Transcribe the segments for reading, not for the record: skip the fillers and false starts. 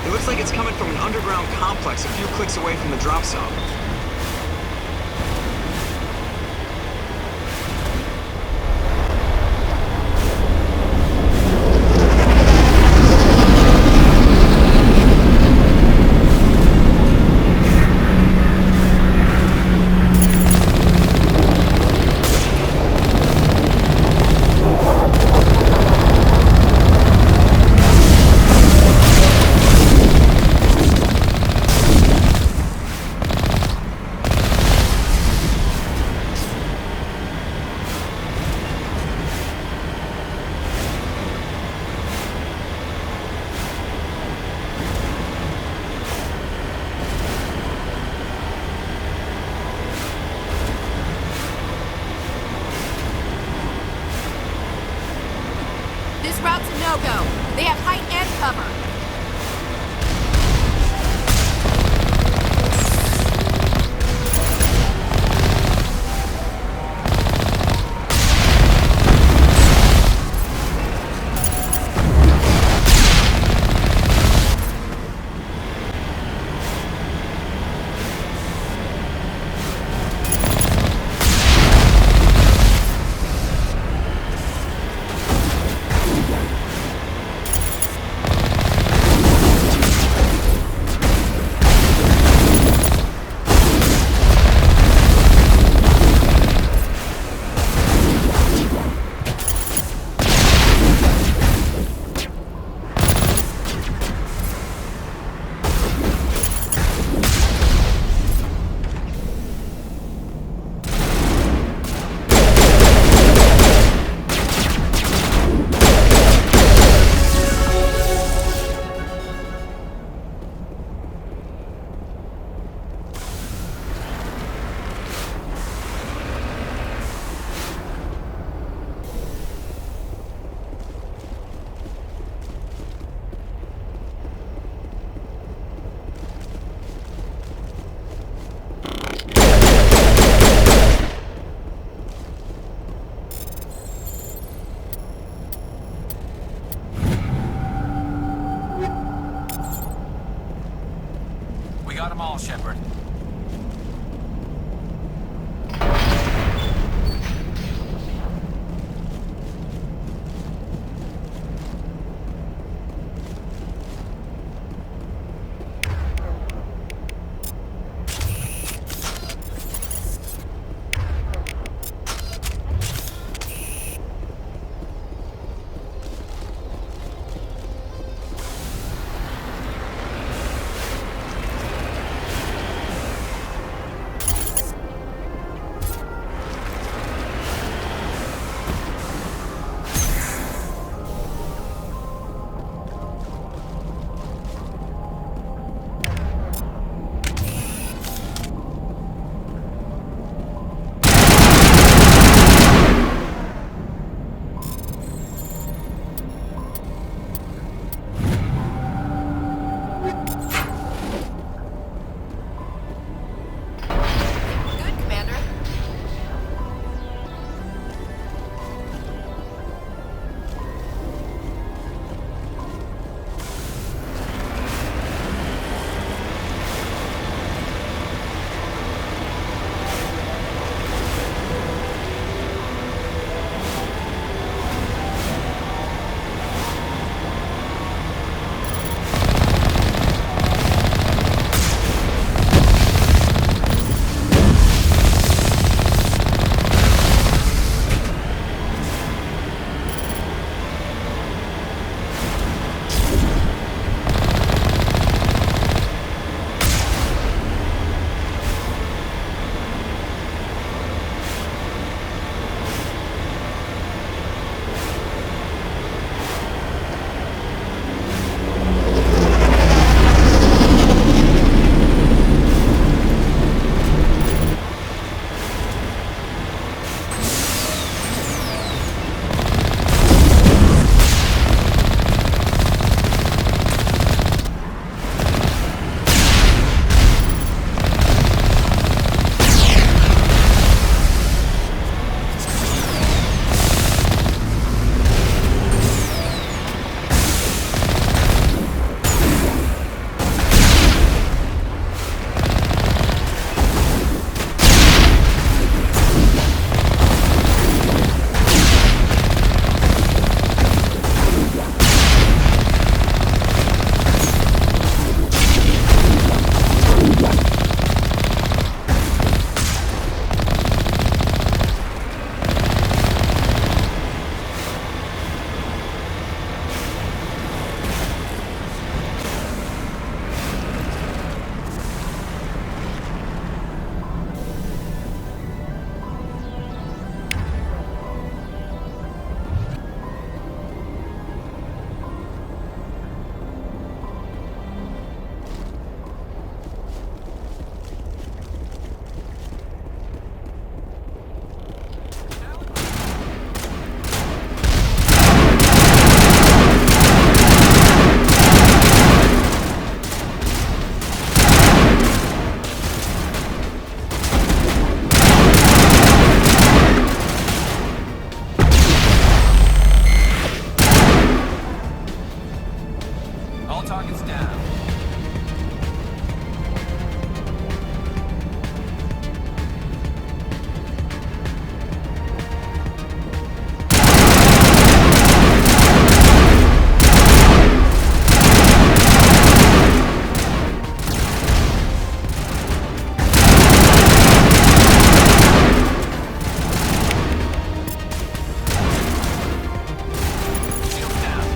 It looks like it's coming from an underground complex a few clicks away from the drop zone. This route's a no-go. They have height and cover. Got them all, Shepard. down. Shield down.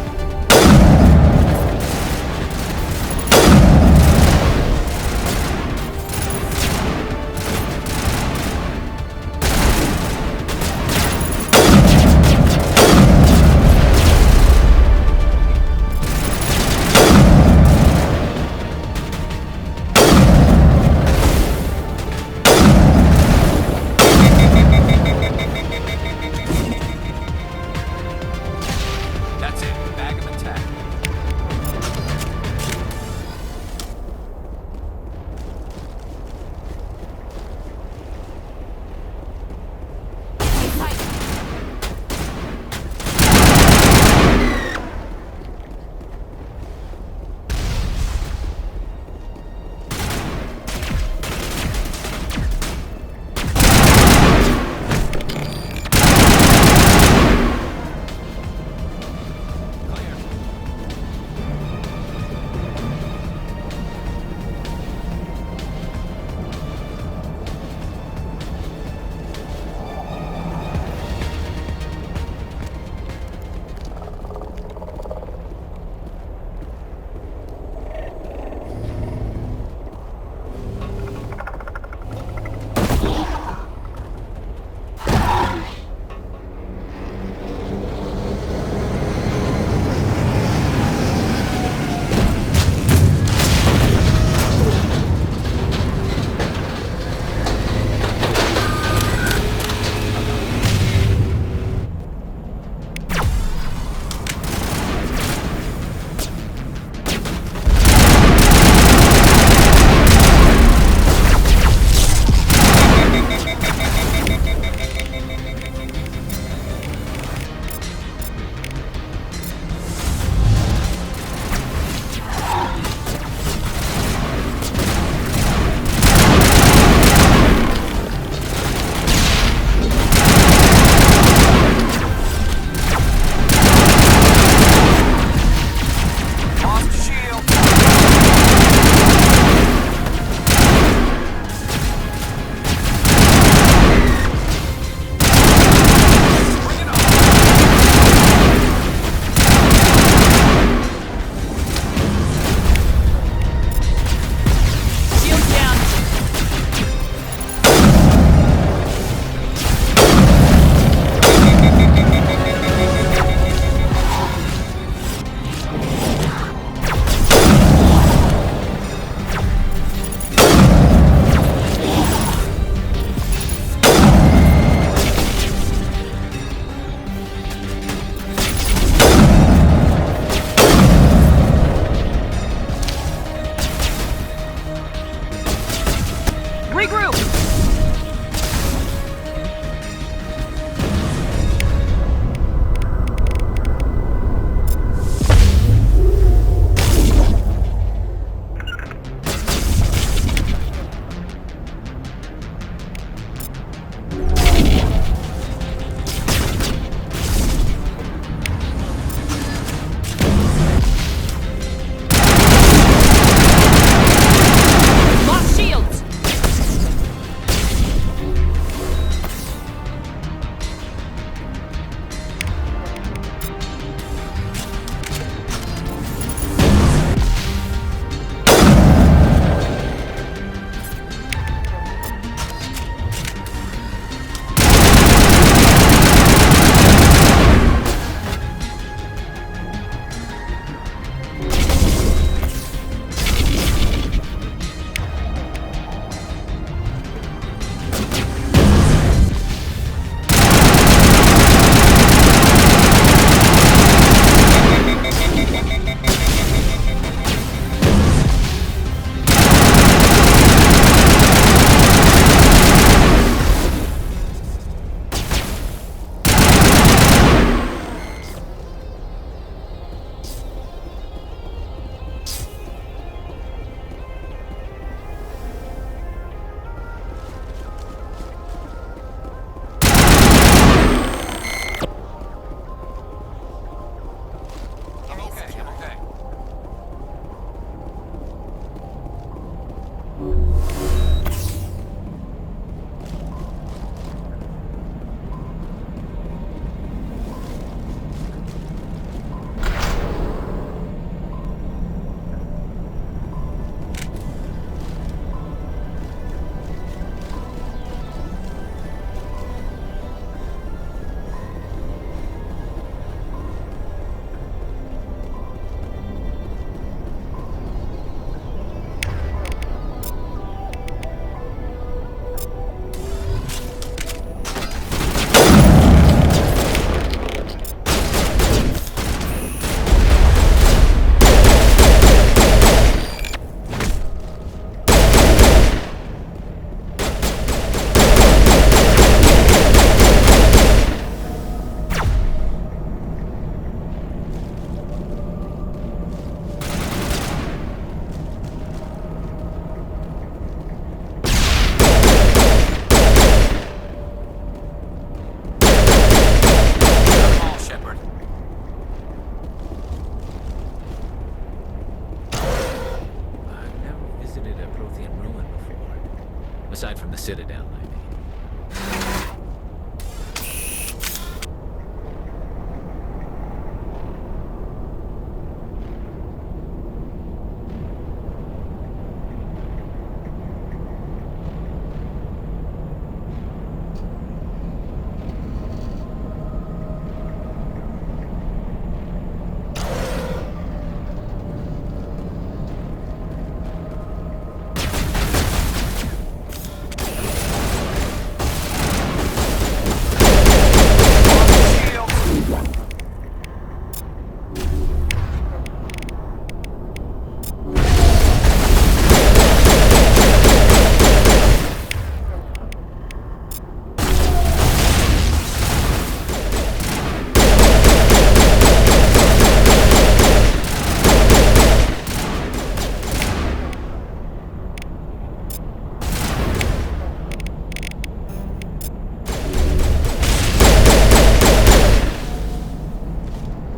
Aside from the Citadel, I mean.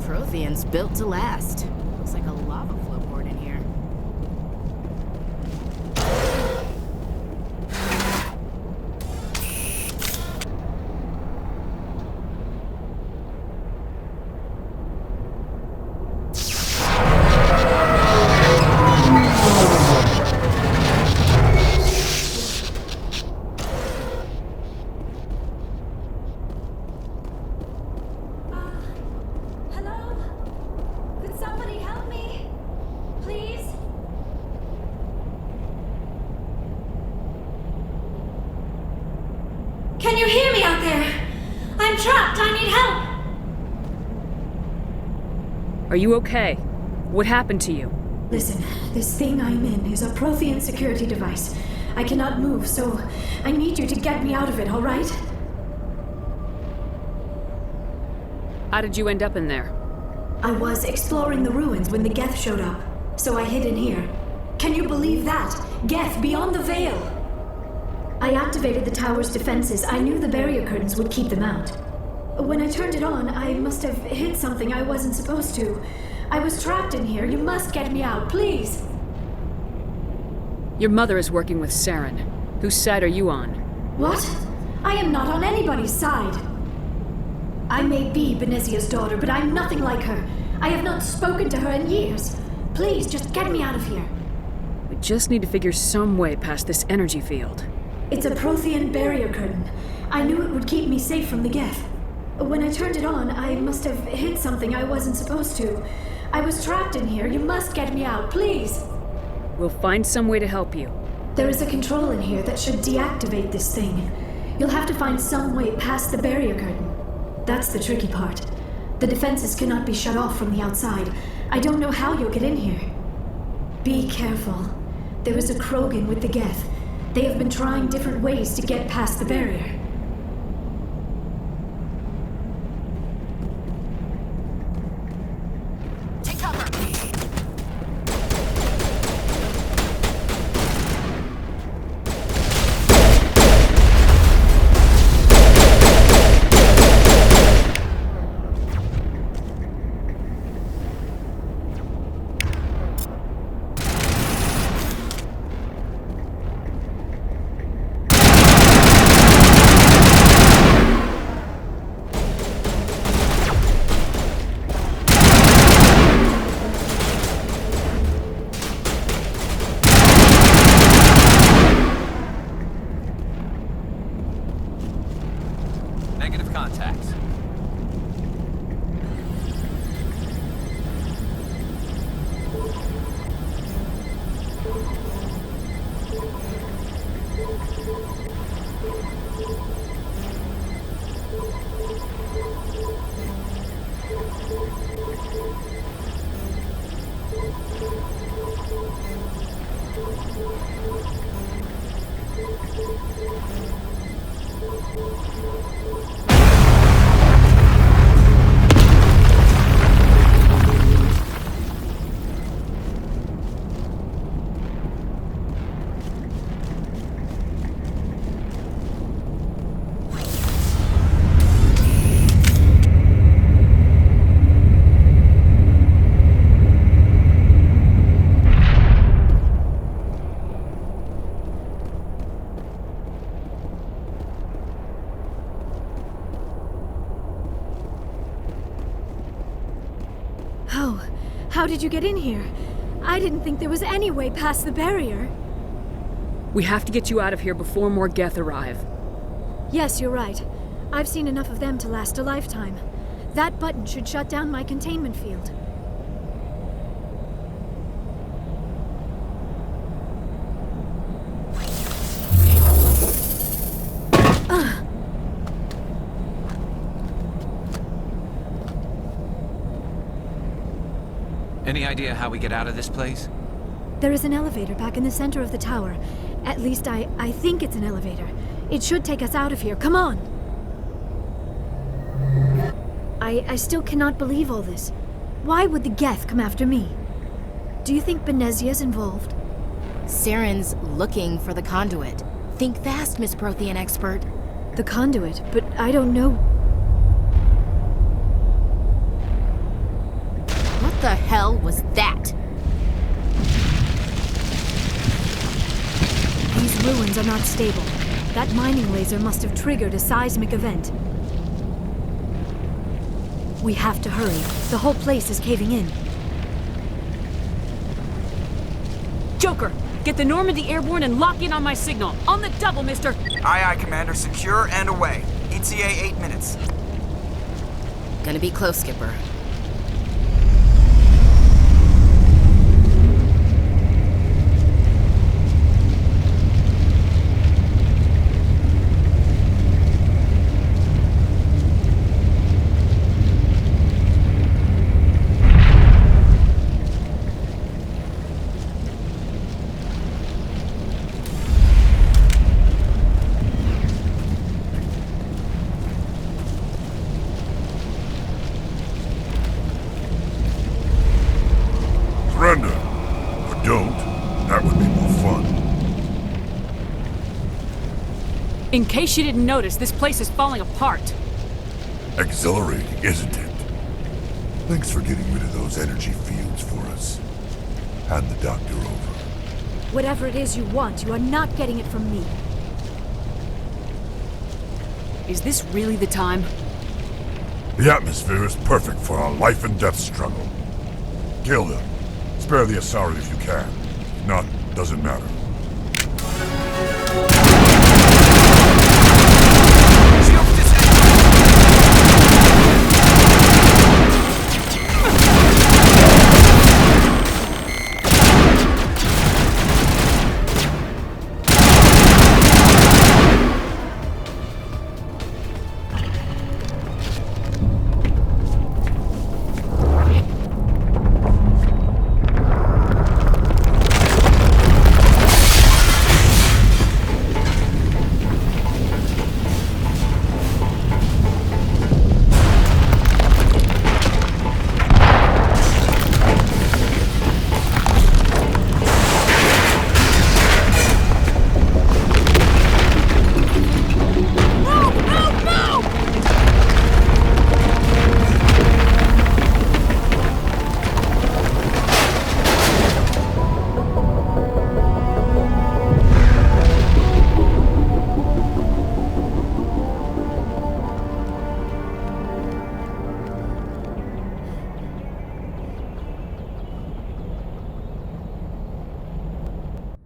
Prothean's built to last. Looks like a lava flow board in here. Hello? Could somebody help me? Please? Can you hear me out there? I'm trapped. I need help. Are you okay? What happened to you? Listen, this thing I'm in is a Prothean security device. I cannot move, so I need you to get me out of it, all right? How did you end up in there? I was exploring the ruins when the Geth showed up, so I hid in here. Can you believe that? Geth beyond the veil! I activated the tower's defenses. I knew the barrier curtains would keep them out. When I turned it on, I must have hit something I wasn't supposed to. I was trapped in here. You must get me out, please! Your mother is working with Saren. Whose side are you on? What? I am not on anybody's side. I may be Benezia's daughter, but I'm nothing like her. I have not spoken to her in years. Please, just get me out of here. We just need to figure some way past this energy field. It's a Prothean barrier curtain. I knew it would keep me safe from the Geth. When I turned it on, I must have hit something I wasn't supposed to. I was trapped in here. You must get me out, please. We'll find some way to help you. There is a control in here that should deactivate this thing. You'll have to find some way past the barrier curtain. That's the tricky part. The defenses cannot be shut off from the outside. I don't know how you'll get in here. Be careful. There is a Krogan with the Geth. They have been trying different ways to get past the barrier. Take cover! Negative contacts. How did you get in here? I didn't think there was any way past the barrier. We have to get you out of here before more Geth arrive. Yes, you're right. I've seen enough of them to last a lifetime. That button should shut down my containment field. Any idea how we get out of this place? There is an elevator back in the center of the tower. At least I think it's an elevator. It should take us out of here. Come on! I still cannot believe all this. Why would the Geth come after me? Do you think Benezia's involved? Saren's looking for the conduit. Think fast, Miss Prothean expert. The conduit, but I don't know. What the hell was that? These ruins are not stable. That mining laser must have triggered a seismic event. We have to hurry. The whole place is caving in. Joker, get the Normandy airborne and lock in on my signal. On the double, mister! Aye, aye, Commander. Secure and away. ETA 8 minutes. Gonna be close, Skipper. Surrender. Or don't. That would be more fun. In case you didn't notice, this place is falling apart. Exhilarating, isn't it? Thanks for getting rid of those energy fields for us. Hand the doctor over. Whatever it is you want, you are not getting it from me. Is this really the time? The atmosphere is perfect for our life and death struggle. Kill them. Spare the Asari if you can. If not, doesn't matter.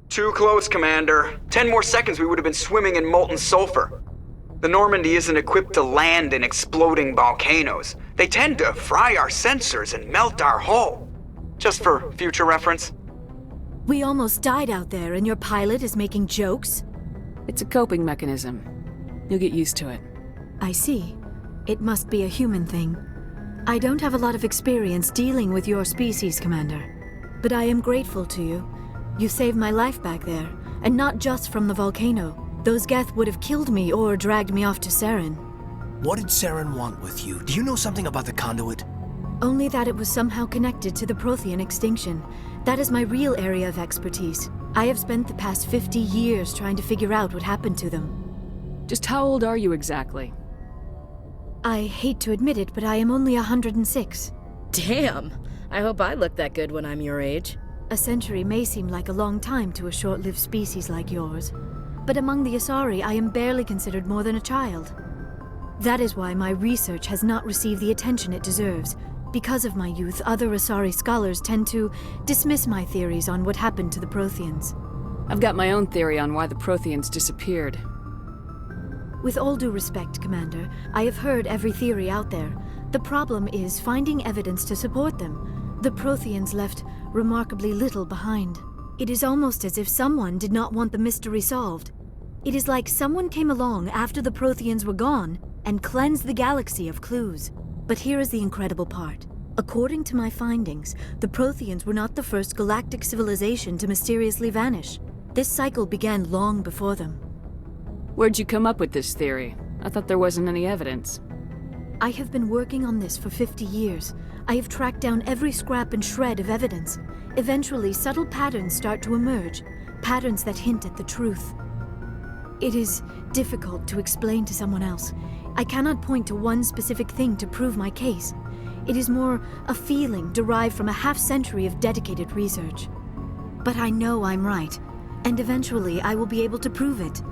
Too close, Commander. 10 more seconds we would have been swimming in molten sulfur. The Normandy isn't equipped to land in exploding volcanoes. They tend to fry our sensors and melt our hull. Just for future reference. We almost died out there, and your pilot is making jokes? It's a coping mechanism. You'll get used to it. I see. It must be a human thing. I don't have a lot of experience dealing with your species, Commander. But I am grateful to you. You saved my life back there, and not just from the volcano. Those Geth would have killed me or dragged me off to Saren. What did Saren want with you? Do you know something about the conduit? Only that it was somehow connected to the Prothean extinction. That is my real area of expertise. I have spent the past 50 years trying to figure out what happened to them. Just how old are you exactly? I hate to admit it, but I am only 106. Damn! I hope I look that good when I'm your age. A century may seem like a long time to a short-lived species like yours, but among the Asari, I am barely considered more than a child. That is why my research has not received the attention it deserves, Because of my youth, other Asari scholars tend to dismiss my theories on what happened to the Protheans. I've got my own theory on why the Protheans disappeared. With all due respect, Commander, I have heard every theory out there. The problem is finding evidence to support them. The Protheans left remarkably little behind. It is almost as if someone did not want the mystery solved. It is like someone came along after the Protheans were gone and cleansed the galaxy of clues. But here is the incredible part. According to my findings, the Protheans were not the first galactic civilization to mysteriously vanish. This cycle began long before them. Where'd you come up with this theory? I thought there wasn't any evidence. I have been working on this for 50 years. I have tracked down every scrap and shred of evidence. Eventually, subtle patterns start to emerge, patterns that hint at the truth. It is difficult to explain to someone else. I cannot point to one specific thing to prove my case. It is more a feeling derived from a half-century of dedicated research. But I know I'm right, and eventually I will be able to prove it.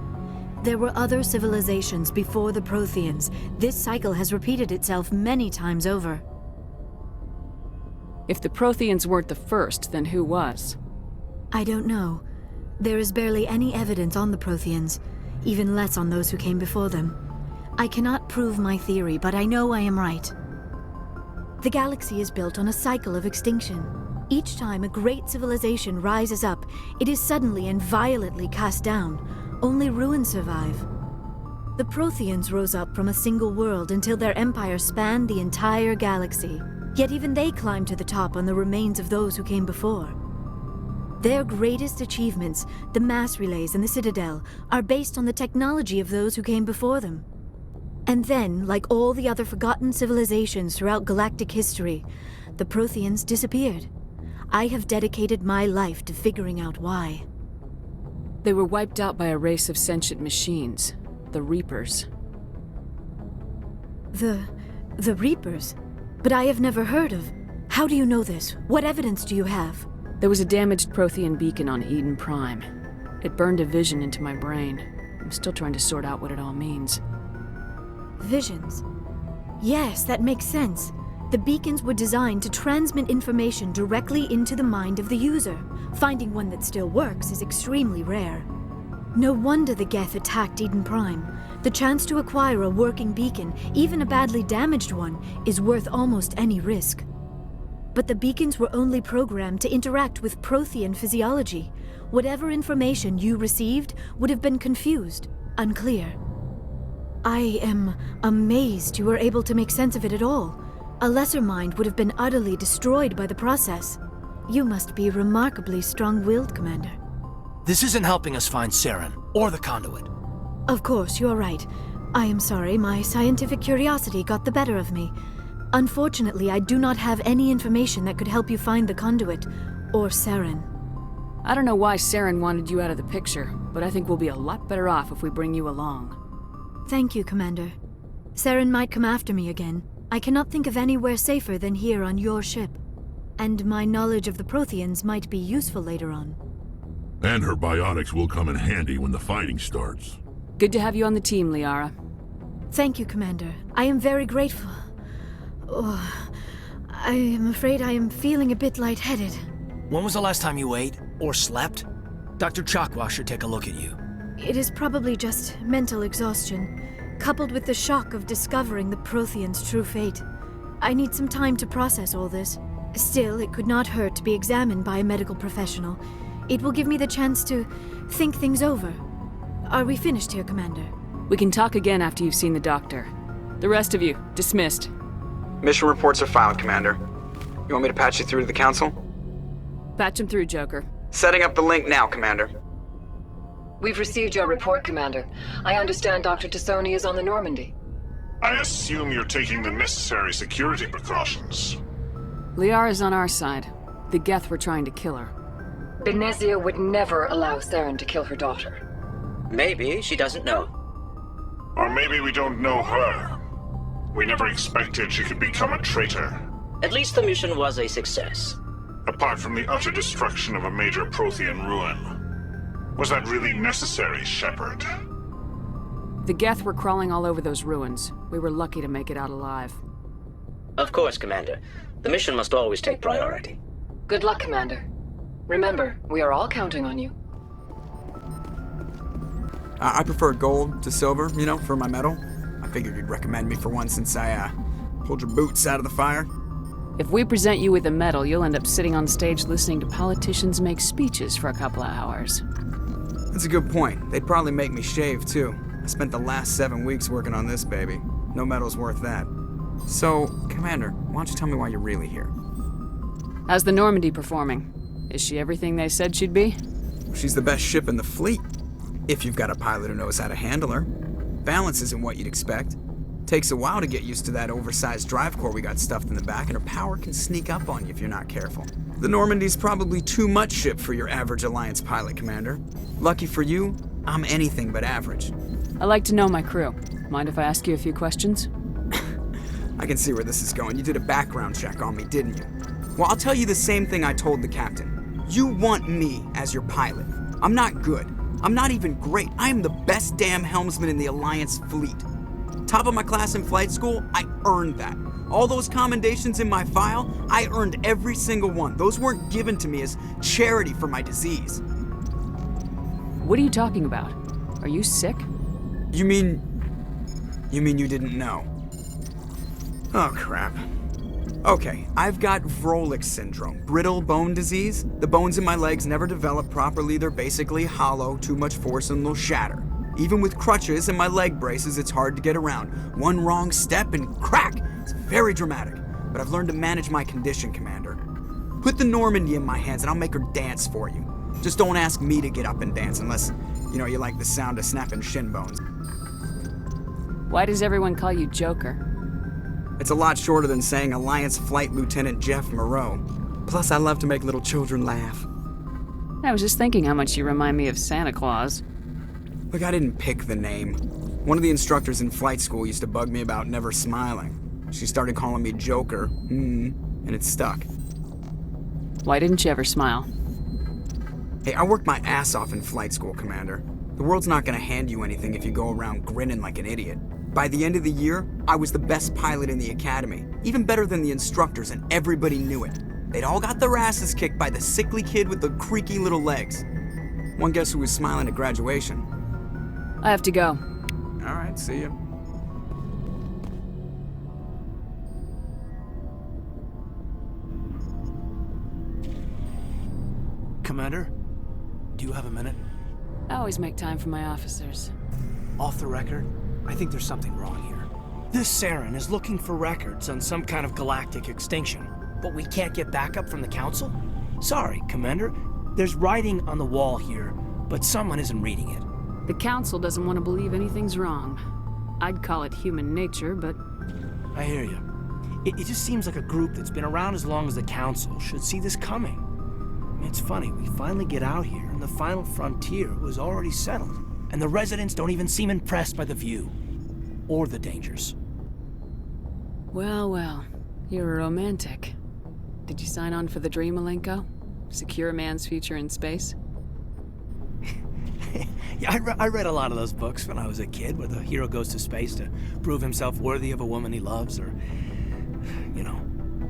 There were other civilizations before the Protheans. This cycle has repeated itself many times over. If the Protheans weren't the first, then who was? I don't know. There is barely any evidence on the Protheans, even less on those who came before them. I cannot prove my theory, but I know I am right. The galaxy is built on a cycle of extinction. Each time a great civilization rises up, it is suddenly and violently cast down. Only ruins survive. The Protheans rose up from a single world until their empire spanned the entire galaxy. Yet even they climbed to the top on the remains of those who came before. Their greatest achievements, the mass relays and the Citadel, are based on the technology of those who came before them. And then, like all the other forgotten civilizations throughout galactic history, the Protheans disappeared. I have dedicated my life to figuring out why. They were wiped out by a race of sentient machines, the Reapers. The Reapers? But I have never heard of. How do you know this? What evidence do you have? There was a damaged Prothean beacon on Eden Prime. It burned a vision into my brain. I'm still trying to sort out what it all means. Visions? Yes, that makes sense. The beacons were designed to transmit information directly into the mind of the user. Finding one that still works is extremely rare. No wonder the Geth attacked Eden Prime. The chance to acquire a working beacon, even a badly damaged one, is worth almost any risk. But the beacons were only programmed to interact with Prothean physiology. Whatever information you received would have been confused, unclear. I am amazed you were able to make sense of it at all. A lesser mind would have been utterly destroyed by the process. You must be remarkably strong-willed, Commander. This isn't helping us find Saren, or the conduit. Of course, you're right. I am sorry, my scientific curiosity got the better of me. Unfortunately, I do not have any information that could help you find the conduit, or Saren. I don't know why Saren wanted you out of the picture, but I think we'll be a lot better off if we bring you along. Thank you, Commander. Saren might come after me again. I cannot think of anywhere safer than here on your ship. And my knowledge of the Protheans might be useful later on. And her biotics will come in handy when the fighting starts. Good to have you on the team, Liara. Thank you, Commander. I am very grateful. Oh, I am afraid I am feeling a bit lightheaded. When was the last time you ate, or slept? Dr. Chakwa should take a look at you. It is probably just mental exhaustion, coupled with the shock of discovering the Protheans' true fate. I need some time to process all this. Still, it could not hurt to be examined by a medical professional. It will give me the chance to think things over. Are we finished here, Commander? We can talk again after you've seen the doctor. The rest of you, dismissed. Mission reports are filed, Commander. You want me to patch you through to the Council? Patch him through, Joker. Setting up the link now, Commander. We've received your report, Commander. I understand Dr. Tassoni is on the Normandy. I assume you're taking the necessary security precautions. Liara's on our side. The Geth were trying to kill her. Benezia would never allow Saren to kill her daughter. Maybe she doesn't know. Or maybe we don't know her. We never expected she could become a traitor. At least the mission was a success. Apart from the utter destruction of a major Prothean ruin. Was that really necessary, Shepard? The Geth were crawling all over those ruins. We were lucky to make it out alive. Of course, Commander. The mission must always take priority. Good luck, Commander. Remember, we are all counting on you. I prefer gold to silver, for my medal. I figured you'd recommend me for one since I, pulled your boots out of the fire. If we present you with a medal, you'll end up sitting on stage listening to politicians make speeches for a couple of hours. That's a good point. They'd probably make me shave, too. I spent the last 7 weeks working on this baby. No medal's worth that. So, Commander, why don't you tell me why you're really here? How's the Normandy performing? Is she everything they said she'd be? She's the best ship in the fleet. If you've got a pilot who knows how to handle her. Balance isn't what you'd expect. Takes a while to get used to that oversized drive core we got stuffed in the back, and her power can sneak up on you if you're not careful. The Normandy's probably too much ship for your average Alliance pilot, Commander. Lucky for you, I'm anything but average. I like to know my crew. Mind if I ask you a few questions? I can see where this is going. You did a background check on me, didn't you? Well, I'll tell you the same thing I told the captain. You want me as your pilot. I'm not good. I'm not even great. I am the best damn helmsman in the Alliance fleet. Top of my class in flight school, I earned that. All those commendations in my file, I earned every single one. Those weren't given to me as charity for my disease. What are you talking about? Are you sick? You mean you didn't know? Oh, crap. Okay, I've got Vrolik syndrome, brittle bone disease. The bones in my legs never develop properly. They're basically hollow, too much force and they'll shatter. Even with crutches and my leg braces, it's hard to get around. One wrong step and crack! It's very dramatic. But I've learned to manage my condition, Commander. Put the Normandy in my hands and I'll make her dance for you. Just don't ask me to get up and dance unless, you like the sound of snapping shin bones. Why does everyone call you Joker? It's a lot shorter than saying Alliance Flight Lieutenant Jeff Moreau. Plus, I love to make little children laugh. I was just thinking how much you remind me of Santa Claus. Look, I didn't pick the name. One of the instructors in flight school used to bug me about never smiling. She started calling me Joker, and it stuck. Why didn't you ever smile? Hey, I worked my ass off in flight school, Commander. The world's not gonna hand you anything if you go around grinning like an idiot. By the end of the year, I was the best pilot in the academy, even better than the instructors, and everybody knew it. They'd all got their asses kicked by the sickly kid with the creaky little legs. One guess who was smiling at graduation? I have to go. All right, see ya. Commander, do you have a minute? I always make time for my officers. Off the record, I think there's something wrong here. This Saren is looking for records on some kind of galactic extinction, but we can't get backup from the Council? Sorry, Commander. There's writing on the wall here, but someone isn't reading it. The Council doesn't want to believe anything's wrong. I'd call it human nature, but... I hear you. It just seems like a group that's been around as long as the Council should see this coming. It's funny, we finally get out here, and the final frontier was already settled. And the residents don't even seem impressed by the view. Or the dangers. Well, you're a romantic. Did you sign on for the dream, Malenko? Secure a man's future in space? Yeah, I read a lot of those books when I was a kid, where the hero goes to space to prove himself worthy of a woman he loves, or,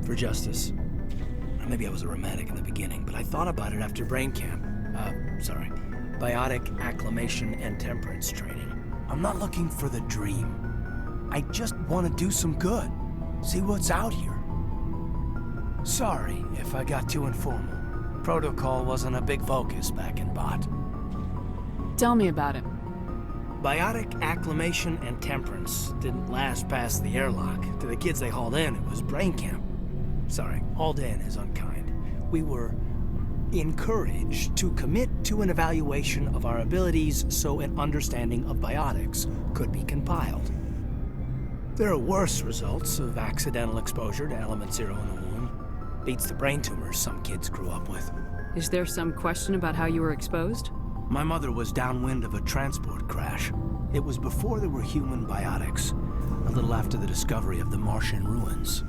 for justice. Or maybe I was a romantic in the beginning, but I thought about it after brain camp. Biotic acclimation and temperance training. I'm not looking for the dream. I just want to do some good. See what's out here. Sorry if I got too informal. Protocol wasn't a big focus back in Bot. Tell me about it. Biotic acclimation and temperance didn't last past the airlock. To the kids they hauled in, it was brain camp. Sorry, hauled in is unkind. We were encouraged to commit to an evaluation of our abilities so an understanding of biotics could be compiled. There are worse results of accidental exposure to Element Zero in the womb. Beats the brain tumors some kids grew up with. Is there some question about how you were exposed? My mother was downwind of a transport crash. It was before there were human biotics, a little after the discovery of the Martian ruins.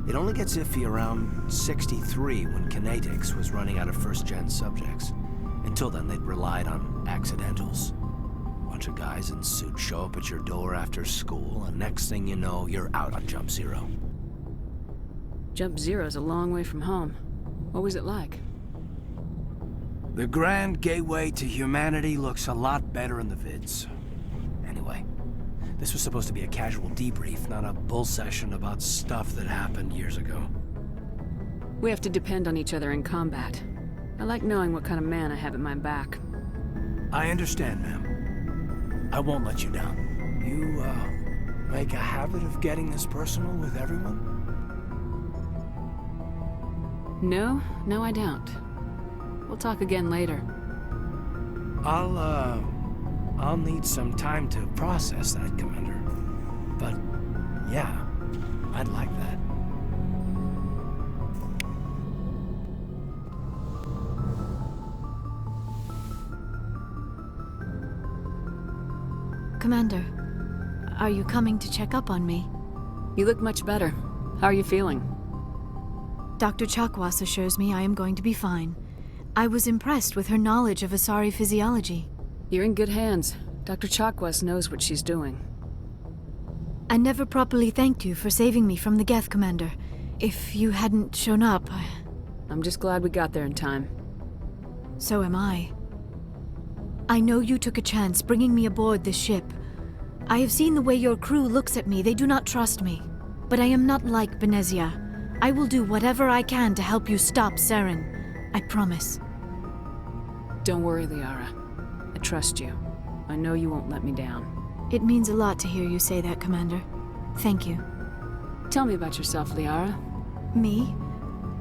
It only gets iffy around 63 when Kinetics was running out of first-gen subjects. Until then, they'd relied on accidentals. Bunch of guys in suits show up at your door after school, and next thing you know, you're out on Jump Zero. Jump Zero's a long way from home. What was it like? The Grand Gateway to Humanity looks a lot better in the vids. Anyway, this was supposed to be a casual debrief, not a bull session about stuff that happened years ago. We have to depend on each other in combat. I like knowing what kind of man I have at my back. I understand, ma'am. I won't let you down. You, make a habit of getting this personal with everyone? No, I don't. We'll talk again later. I'll need some time to process that, Commander. But, yeah, I'd like that. Commander, are you coming to check up on me? You look much better. How are you feeling? Dr. Chakwas assures me I am going to be fine. I was impressed with her knowledge of Asari physiology. You're in good hands. Dr. Chakwas knows what she's doing. I never properly thanked you for saving me from the Geth, Commander. If you hadn't shown up... I'm just glad we got there in time. So am I. I know you took a chance bringing me aboard this ship. I have seen the way your crew looks at me. They do not trust me. But I am not like Benezia. I will do whatever I can to help you stop Saren. I promise. Don't worry, Liara. I trust you. I know you won't let me down. It means a lot to hear you say that, Commander. Thank you. Tell me about yourself, Liara. Me?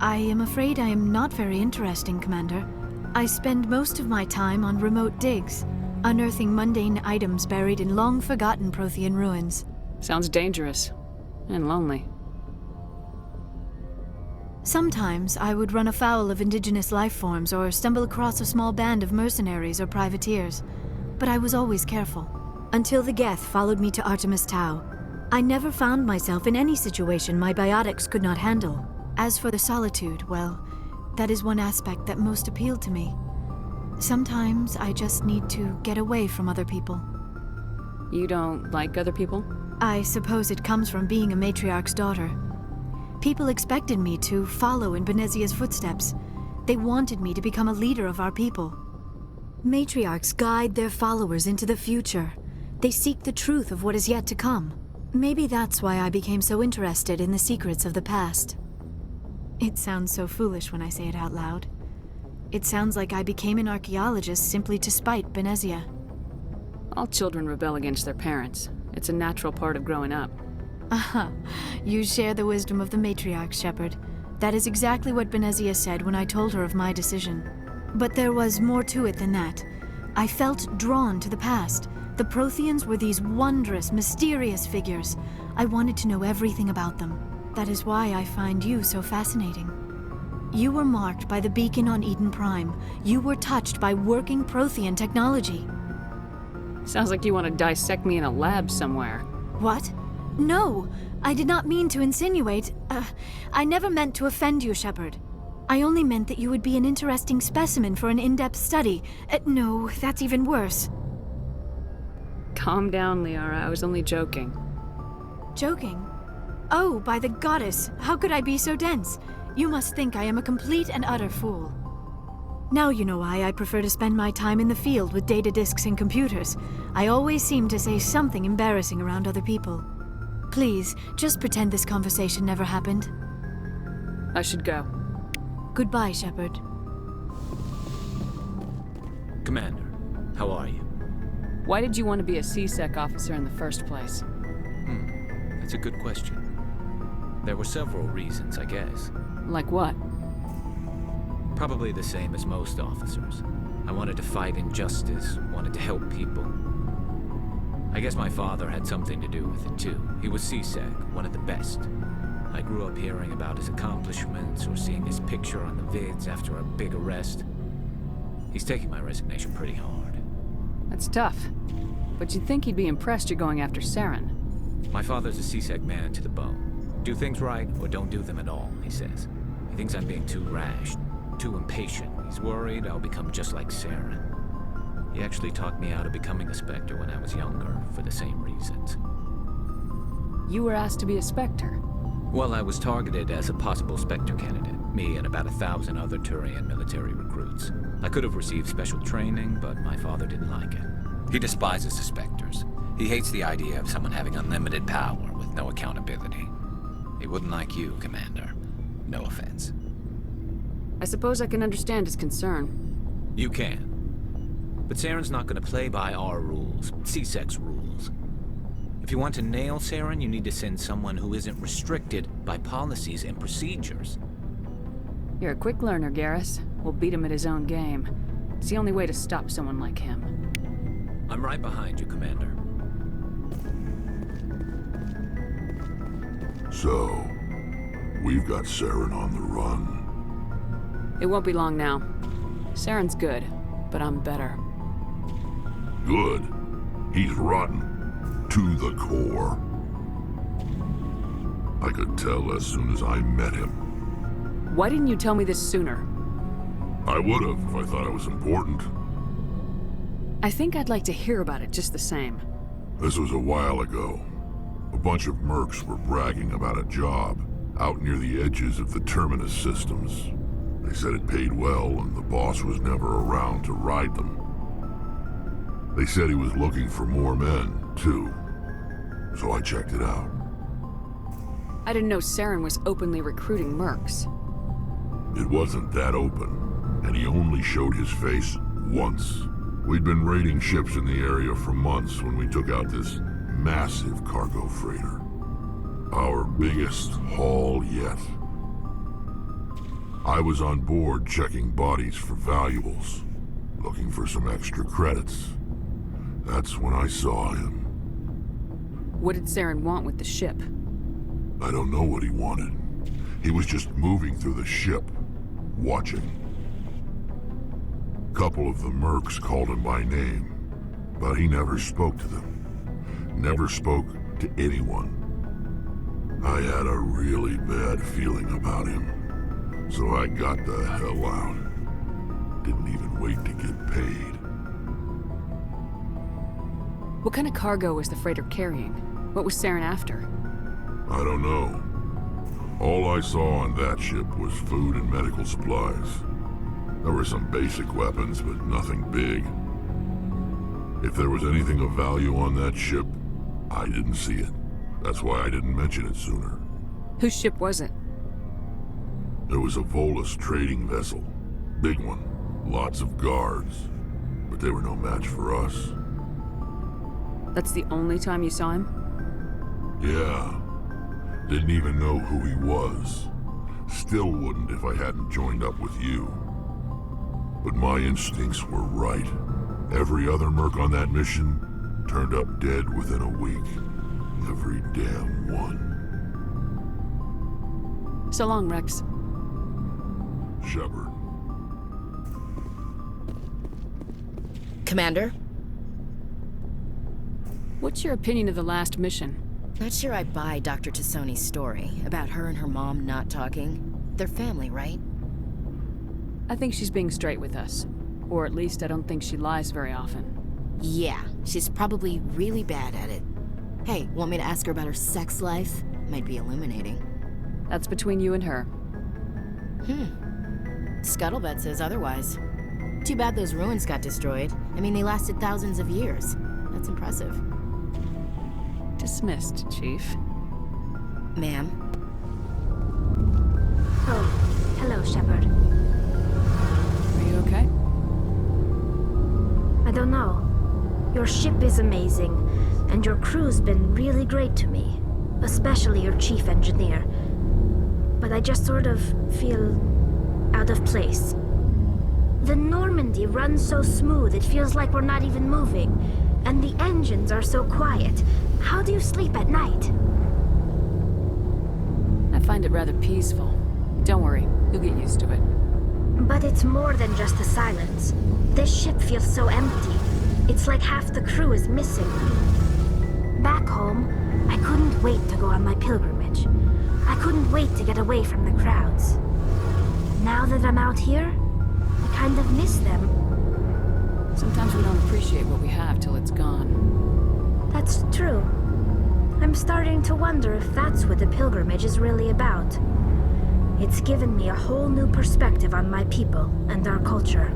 I am afraid I am not very interesting, Commander. I spend most of my time on remote digs, unearthing mundane items buried in long-forgotten Prothean ruins. Sounds dangerous. And lonely. Sometimes I would run afoul of indigenous life forms or stumble across a small band of mercenaries or privateers. But I was always careful. Until the Geth followed me to Artemis Tau. I never found myself in any situation my biotics could not handle. As for the solitude, well, that is one aspect that most appealed to me. Sometimes I just need to get away from other people. You don't like other people? I suppose it comes from being a matriarch's daughter. People expected me to follow in Benezia's footsteps. They wanted me to become a leader of our people. Matriarchs guide their followers into the future. They seek the truth of what is yet to come. Maybe that's why I became so interested in the secrets of the past. It sounds so foolish when I say it out loud. It sounds like I became an archaeologist simply to spite Benezia. All children rebel against their parents. It's a natural part of growing up. Aha, you share the wisdom of the matriarch, Shepard. That is exactly what Benezia said when I told her of my decision. But there was more to it than that. I felt drawn to the past. The Protheans were these wondrous, mysterious figures. I wanted to know everything about them. That is why I find you so fascinating. You were marked by the beacon on Eden Prime. You were touched by working Prothean technology. Sounds like you want to dissect me in a lab somewhere. What? No, I did not mean to insinuate. I never meant to offend you, Shepard. I only meant that you would be an interesting specimen for an in-depth study. No, that's even worse. Calm down, Liara. I was only joking. Joking? Oh, by the goddess, how could I be so dense? You must think I am a complete and utter fool. Now you know why I prefer to spend my time in the field with data disks and computers. I always seem to say something embarrassing around other people. Please, just pretend this conversation never happened. I should go. Goodbye, Shepard. Commander, how are you? Why did you want to be a C-Sec officer in the first place? That's a good question. There were several reasons, I guess. Like what? Probably the same as most officers. I wanted to fight injustice, wanted to help people. I guess my father had something to do with it too. He was C-Sec, one of the best. I grew up hearing about his accomplishments or seeing his picture on the vids after a big arrest. He's taking my resignation pretty hard. That's tough. But you'd think he'd be impressed you're going after Saren. My father's a C-Sec man to the bone. Do things right or don't do them at all, he says. He thinks I'm being too rash, too impatient. He's worried I'll become just like Saren. He actually talked me out of becoming a Spectre when I was younger, for the same reasons. You were asked to be a Spectre? Well, I was targeted as a possible Spectre candidate. Me and about 1,000 other Turian military recruits. I could have received special training, but my father didn't like it. He despises the Spectres. He hates the idea of someone having unlimited power with no accountability. He wouldn't like you, Commander. No offense. I suppose I can understand his concern. You can. But Saren's not going to play by our rules, C-Sec's rules. If you want to nail Saren, you need to send someone who isn't restricted by policies and procedures. You're a quick learner, Garrus. We'll beat him at his own game. It's the only way to stop someone like him. I'm right behind you, Commander. So, we've got Saren on the run. It won't be long now. Saren's good, but I'm better. Good. He's rotten. To the core. I could tell as soon as I met him. Why didn't you tell me this sooner? I would have if I thought it was important. I think I'd like to hear about it just the same. This was a while ago. A bunch of mercs were bragging about a job out near the edges of the Terminus systems. They said it paid well and the boss was never around to ride them. They said he was looking for more men, too. So I checked it out. I didn't know Saren was openly recruiting mercs. It wasn't that open, and he only showed his face once. We'd been raiding ships in the area for months when we took out this massive cargo freighter. Our biggest haul yet. I was on board checking bodies for valuables, looking for some extra credits. That's when I saw him. What did Saren want with the ship? I don't know what he wanted. He was just moving through the ship, watching. A couple of the mercs called him by name, but he never spoke to them. Never spoke to anyone. I had a really bad feeling about him, so I got the hell out. Didn't even wait to get paid. What kind of cargo was the freighter carrying? What was Saren after? I don't know. All I saw on that ship was food and medical supplies. There were some basic weapons, but nothing big. If there was anything of value on that ship, I didn't see it. That's why I didn't mention it sooner. Whose ship was it? It was a Volus trading vessel. Big one. Lots of guards. But they were no match for us. That's the only time you saw him? Yeah. Didn't even know who he was. Still wouldn't if I hadn't joined up with you. But my instincts were right. Every other merc on that mission turned up dead within a week. Every damn one. So long, Rex. Shepard. Commander? What's your opinion of the last mission? Not sure I buy Dr. T'Soni's story about her and her mom not talking. They're family, right? I think she's being straight with us. Or at least I don't think she lies very often. Yeah, she's probably really bad at it. Hey, want me to ask her about her sex life? Might be illuminating. That's between you and her. Scuttlebutt says otherwise. Too bad those ruins got destroyed. I mean, they lasted thousands of years. That's impressive. Dismissed, Chief. Ma'am? Oh, hello, Shepard. Are you okay? I don't know. Your ship is amazing, and your crew's been really great to me. Especially your chief engineer. But I just sort of feel out of place. The Normandy runs so smooth it feels like we're not even moving. And the engines are so quiet. How do you sleep at night? I find it rather peaceful. Don't worry, you'll get used to it. But it's more than just the silence. This ship feels so empty. It's like half the crew is missing. Back home, I couldn't wait to go on my pilgrimage. I couldn't wait to get away from the crowds. Now that I'm out here, I kind of miss them. Sometimes we don't appreciate what we have till it's gone. That's true. I'm I'm starting to wonder if that's what the pilgrimage is really about. It's given me a whole new perspective on my people and our culture.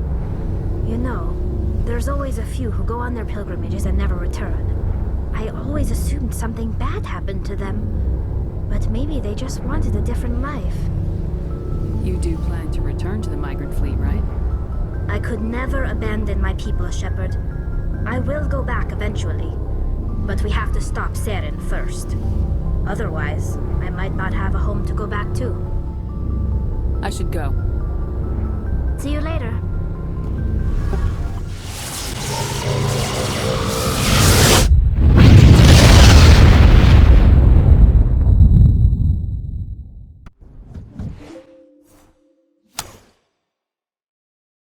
You know, there's always a few who go on their pilgrimages and never return. I always assumed something bad happened to them, but maybe they just wanted a different life. You do plan to return to the migrant fleet, right? I could never abandon my people, Shepard. I will go back eventually, but we have to stop Saren first. Otherwise, I might not have a home to go back to. I should go. See you later.